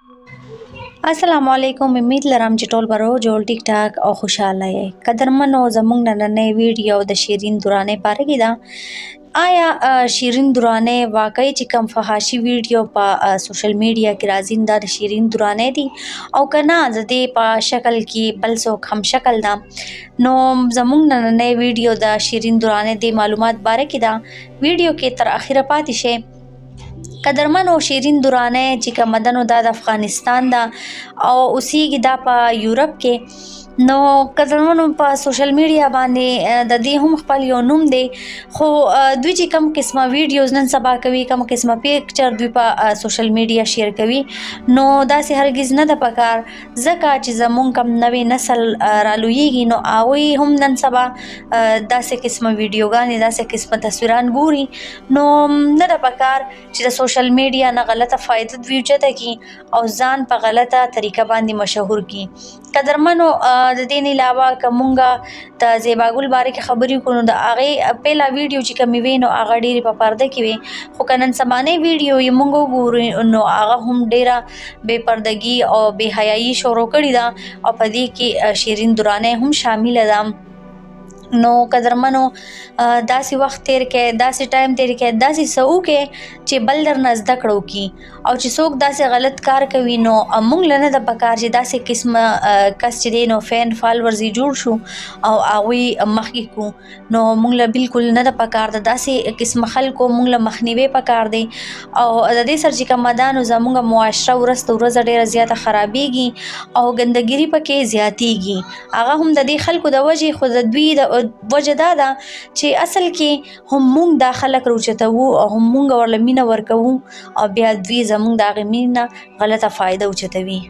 السلام علیکم. امید لرم چې ټول به روغ جوړ ټیک ټاک او خوشحاله یې. قدرمنو زموږ نننۍ ویډیو د شیرین درانۍ باره کې ده. آیا شیرین درانۍ واقعي چې کوم فحاشي ویډیو په سوشل میډیا کې راځي دا د شیرین درانۍ دي او که نه د دې په شکل کې بل څوک هم شکل ده؟ نو زموږ نننۍ ویډیو د شیرین درانۍ د معلومات باره کې ده. ویډیو کې تر اخره پاتې شئ. قدرمنو شیرین درانۍ چې کومه ده نو دا د افغانستان ده او اوسیږي دا په یورپ کې. نو قدرمنو په سوشل میډیا باندې د دې هم خپل یو نوم دی، خو دوی چې کوم قسمه ویډیوز نن سبا کوي، کوم قسمه پیکچر دوی په سوشل میډیا شیر کوي، نو داسې هرګز نه ده پکار، ځکه چې زمونږ کوم نوی نسل رالویږي نو هغوی هم نن سبا داسې قسمه ویډیوګانې، داسې قسمه تصویران ګوري، نو نه ده پکار چې د سوشل میډیا نه غلطه فایده دوی اوچته کړي او ځان په غلطه طریقه باندې مشهور کړي. قدرمنو د دې نه علاوه که مونږ د زیبا ګل باره کې خبرې وکړو نو د هغې پیله ویډیو چې کومې وې نو هغه ډېرې په پرده کې وې، خو که نن سبانۍ ویډیو یې مونږ وګورو نو هغه هم ډېره بې پردګي او بې حیایي شروع کړې ده او په دې کې شیرین درانۍ هم شامله ده. نو قدرمنو داسې وخت تیر کړئ، داسې ټایم تیر کړئ، داسې څه وکړئ چې بل درنه زده کړه وکړي، او چې څوک داسې غلط کار کوي نو موږ له نه ده پکار چې داسې قسمه کس چې دی نو فین فالورز یې جوړ شو او هغوی مخکې کړو، نو موږ له بالکل نه ده پکار ده. داسې قسمه خلکو موږ له مخنیوی پکار دی او د دې سره چې کومه ده نو زموږ معاشره ورځ تر ورځه ډېره زیاته خرابېږي او ګندګیري پکې زیاتېږي. هغه هم د دې خلکو د وجې، خو د دوی د وجه دا ده چې اصل کې هم موږ دا خلک راوچتوو او هم موږ ورله مینه ورکوو او بیا دوی زموږ د هغې مینې نه غلطه فایده اوچتوي.